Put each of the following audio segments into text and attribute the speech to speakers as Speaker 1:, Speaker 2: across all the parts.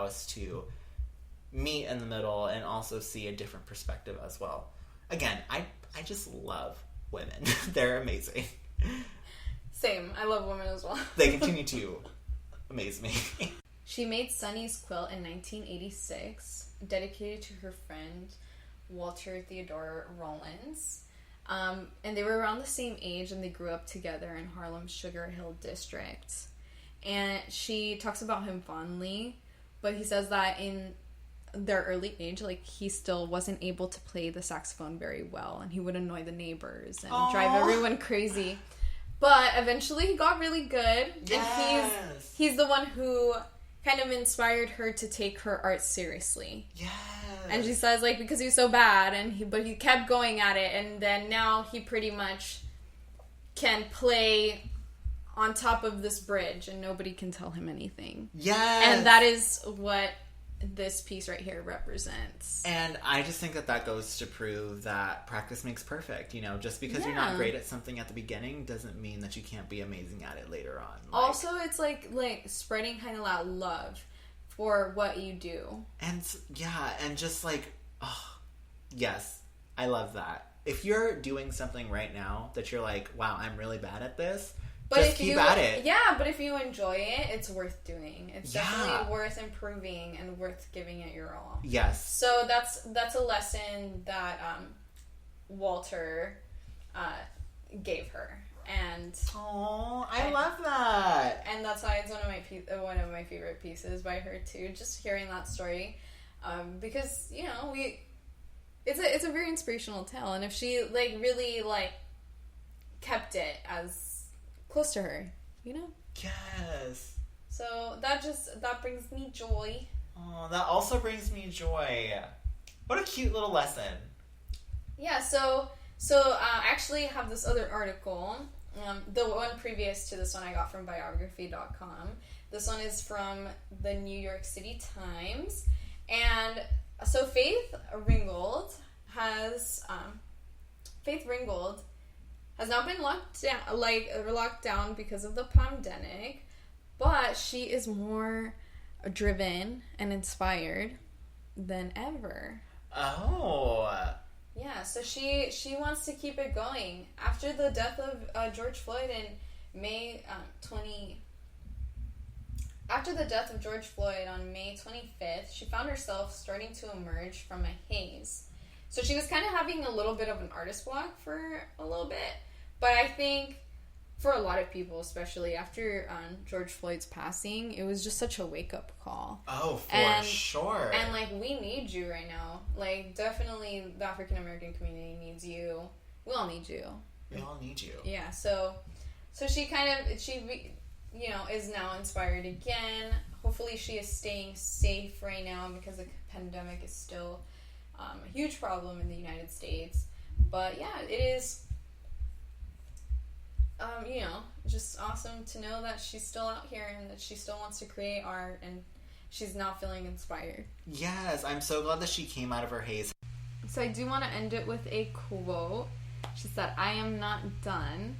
Speaker 1: allow us to meet in the middle and also see a different perspective as well. Again, I just love women. They're amazing.
Speaker 2: Same. I love women as well.
Speaker 1: They continue to amaze me.
Speaker 2: She made Sunny's quilt in 1986, dedicated to her friend Walter Theodore Rollins. And they were around the same age, and they grew up together in Harlem's Sugar Hill district. And she talks about him fondly, but he says that in their early age, like, he still wasn't able to play the saxophone very well, and he would annoy the neighbors and drive everyone crazy. But eventually he got really good.
Speaker 1: Yes.
Speaker 2: And he's the one who kind of inspired her to take her art seriously.
Speaker 1: Yes.
Speaker 2: And she says, like, because he was so bad, but he kept going at it, and then now he pretty much can play on top of this bridge, and nobody can tell him anything.
Speaker 1: Yes.
Speaker 2: And that is what this piece right here represents.
Speaker 1: And I just think that goes to prove that practice makes perfect. You know, just because you're not great at something at the beginning doesn't mean that you can't be amazing at it later on.
Speaker 2: Also, it's like spreading kind of that love for what you do. And
Speaker 1: just like, oh, yes, I love that. If you're doing something right now that you're like, wow, I'm really bad at this,
Speaker 2: but
Speaker 1: just keep at it.
Speaker 2: Yeah, but if you enjoy it, it's worth doing. It's definitely worth improving and worth giving it your all.
Speaker 1: Yes.
Speaker 2: So that's a lesson that Walter gave her. And
Speaker 1: I love that.
Speaker 2: And that's why it's one of my favorite pieces by her too. Just hearing that story, because you know it's a very inspirational tale, and if she really kept it as close to her, you know.
Speaker 1: Yes.
Speaker 2: So that brings me joy.
Speaker 1: Oh, that also brings me joy. What a cute little lesson.
Speaker 2: Yeah. So I actually have this other article. The one previous to this one I got from biography.com. This one is from the New York City Times. And so Faith Ringgold has now been locked down because of the pandemic, but she is more driven and inspired than ever.
Speaker 1: Oh.
Speaker 2: Yeah, so she wants to keep it going. After the death of George Floyd on May 25th, she found herself starting to emerge from a haze. So she was kind of having a little bit of an artist block for a little bit. But I think for a lot of people, especially after George Floyd's passing, it was just such a wake-up call.
Speaker 1: Oh, for sure.
Speaker 2: And, we need you right now. Definitely the African-American community needs you. We all need you.
Speaker 1: We all need you.
Speaker 2: Yeah, so she is now inspired again. Hopefully she is staying safe right now because the pandemic is still a huge problem in the United States. But, yeah, it is... just awesome to know that she's still out here and that she still wants to create art and she's now feeling inspired.
Speaker 1: Yes, I'm so glad that she came out of her haze.
Speaker 2: So I do want to end it with a quote. She said, "I am not done.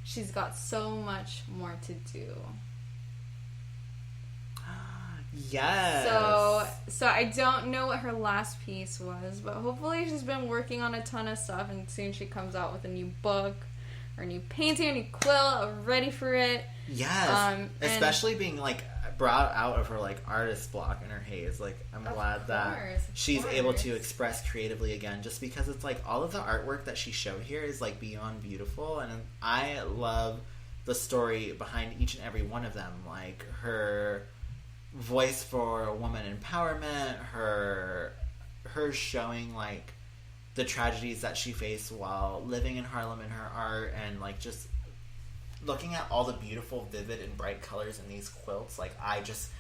Speaker 2: She's got so much more to do."
Speaker 1: Yes.
Speaker 2: So I don't know what her last piece was, but hopefully she's been working on a ton of stuff and soon she comes out with a new book. Or a new painting, a new quilt, ready for it.
Speaker 1: Yes. Especially being, brought out of her, artist block in her haze. I'm glad that she's able to express creatively again. Just because it's, all of the artwork that she showed here is, beyond beautiful. And I love the story behind each and every one of them. Her voice for woman empowerment, her showing, the tragedies that she faced while living in Harlem in her art, and just looking at all the beautiful, vivid, and bright colors in these quilts. I just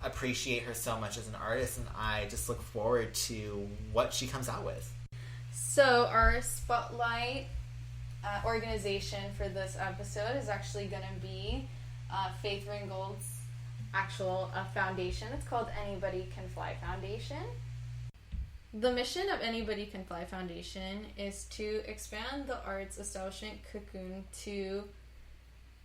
Speaker 1: appreciate her so much as an artist, and I just look forward to what she comes out with. So our spotlight organization for this episode is actually going to be Faith Ringgold's actual foundation. It's called Anybody Can Fly Foundation. The mission of Anybody Can Fly Foundation is to expand the arts establishment cocoon to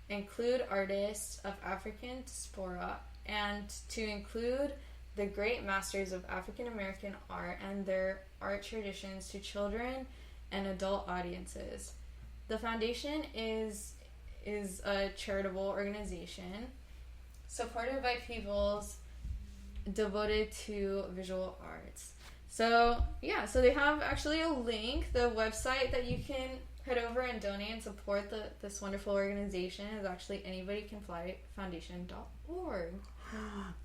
Speaker 1: include artists of African diaspora and to include
Speaker 2: the great masters of African American art and their art traditions to children and adult audiences. The foundation is a charitable organization supported by peoples devoted to visual arts. So they have actually a link, the website that you can head over and donate and support this wonderful organization is actually anybodycanflyfoundation.org.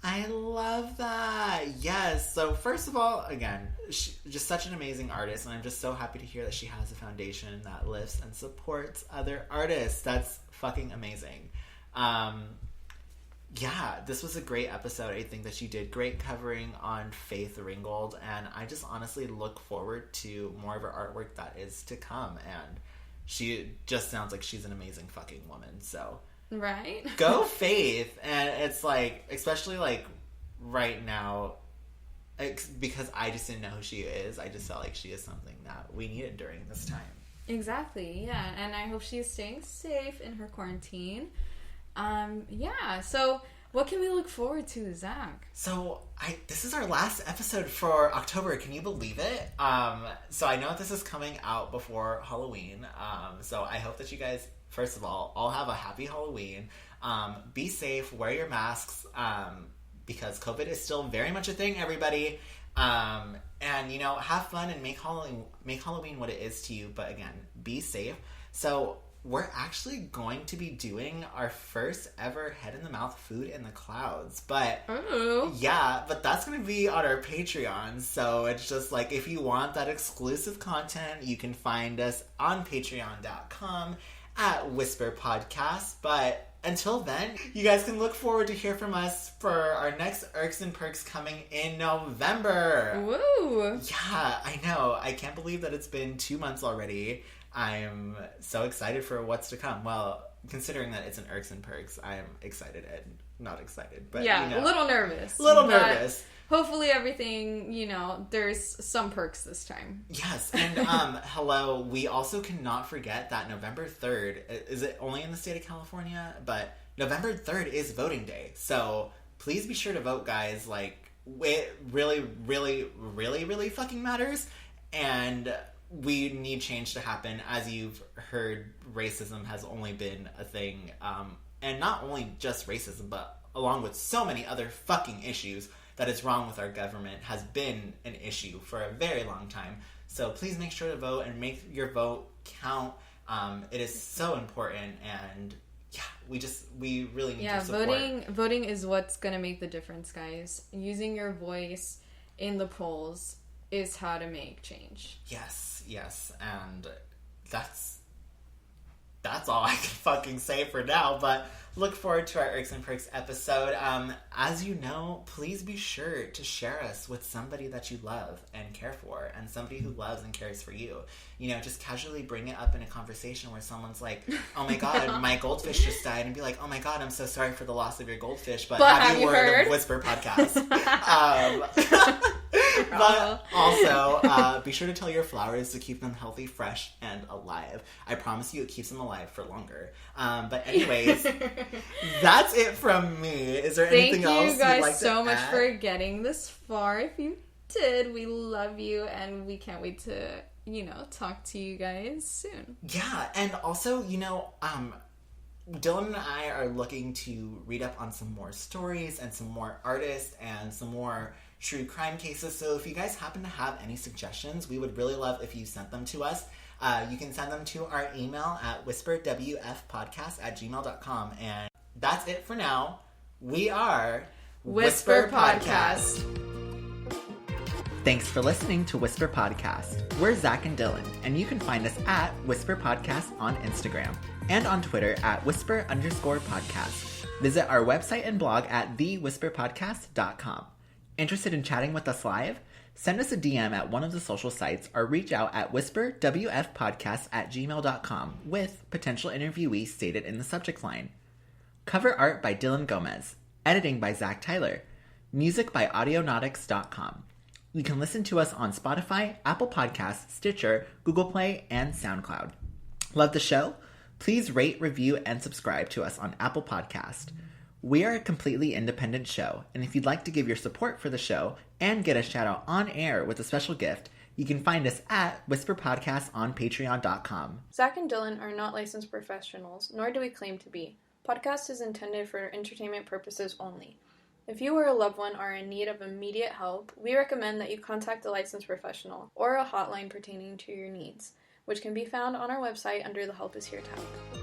Speaker 1: I love that. Yes. So first of all, again, just such an amazing artist, and I'm just so happy to hear that she has a foundation that lifts and supports other artists. That's fucking amazing. Yeah, this was a great episode. I think that she did great covering on Faith Ringgold, and I just honestly look forward to more of her artwork that is to come, and she just sounds like she's an amazing fucking woman, so...
Speaker 2: Right?
Speaker 1: Go Faith! And it's like, especially like right now, because I just didn't know who she is, I just felt like she is something that we needed during this time.
Speaker 2: Exactly, yeah, and I hope she's staying safe in her quarantine. So what can we look forward to, Zach?
Speaker 1: So this is our last episode for October. Can you believe it? So I know this is coming out before Halloween. So I hope that you guys, first of all have a happy Halloween. Be safe, wear your masks, because COVID is still very much a thing, everybody. And have fun and make Halloween what it is to you. But again, be safe. So we're actually going to be doing our first ever Head in the Mouth Food in the Clouds. But yeah, but that's going to be on our Patreon. So it's just like, if you want that exclusive content, you can find us on patreon.com at Whisper Podcast. But until then, you guys can look forward to hear from us for our next Irks and Perks coming in November.
Speaker 2: Woo!
Speaker 1: Yeah, I know. I can't believe that it's been 2 months already. I'm so excited for what's to come. Well, considering that it's an Irks and Perks, I'm excited and not excited. But
Speaker 2: yeah, a little nervous.
Speaker 1: Nervous.
Speaker 2: Hopefully everything, there's some perks this time.
Speaker 1: Yes, and hello, we also cannot forget that November 3rd, is it only in the state of California? But November 3rd is voting day. So please be sure to vote, guys. Like, it really, really, really, really fucking matters. And we need change to happen. As you've heard, racism has only been a thing. And not only just racism, but along with so many other fucking issues that is wrong with our government, has been an issue for a very long time. So please make sure to vote and make your vote count. It is so important, and yeah, we really need your support.
Speaker 2: Voting is what's going to make the difference, guys. Using your voice in the polls is how to make change.
Speaker 1: Yes, and that's all I can fucking say for now, but look forward to our Irks and Perks episode. As you know, please be sure to share us with somebody that you love and care for, and somebody who loves and cares for you. Just casually bring it up in a conversation where someone's like, oh my god, my goldfish just died, and be like, oh my god, I'm so sorry for the loss of your goldfish, but have you heard of Whisper Podcast? But also, be sure to tell your flowers to keep them healthy, fresh, and alive. I promise you it keeps them alive for longer. But anyways, that's it from me. Is there anything else you'd like to add? Thank you guys
Speaker 2: so much for getting this far. If you did, we love you, and we can't wait to, talk to you guys soon.
Speaker 1: Yeah, and also, Dylan and I are looking to read up on some more stories and some more artists and some more true crime cases. So if you guys happen to have any suggestions, we would really love if you sent them to us. You can send them to our email at whisperwfpodcast@gmail.com. And that's it for now. We are
Speaker 2: Whisper Podcast.
Speaker 1: Thanks for listening to Whisper Podcast. We're Zach and Dylan, and you can find us at Whisper Podcast on Instagram and on Twitter at Whisper_podcast. Visit our website and blog at thewhisperpodcast.com. Interested in chatting with us live? Send us a DM at one of the social sites or reach out at whisperwfpodcast@gmail.com with potential interviewees stated in the subject line. Cover art by Dylan Gomez. Editing by Zach Tyler. Music by audionautics.com. You can listen to us on Spotify, Apple Podcasts, Stitcher, Google Play, and SoundCloud. Love the show? Please rate, review, and subscribe to us on Apple Podcast. We are a completely independent show, and if you'd like to give your support for the show and get a shout out on air with a special gift, you can find us at Whisper Podcast on Patreon.com.
Speaker 2: Zach and Dylan are not licensed professionals, nor do we claim to be. Podcast is intended for entertainment purposes only. If you or a loved one are in need of immediate help, we recommend that you contact a licensed professional or a hotline pertaining to your needs, which can be found on our website under the Help Is Here tab.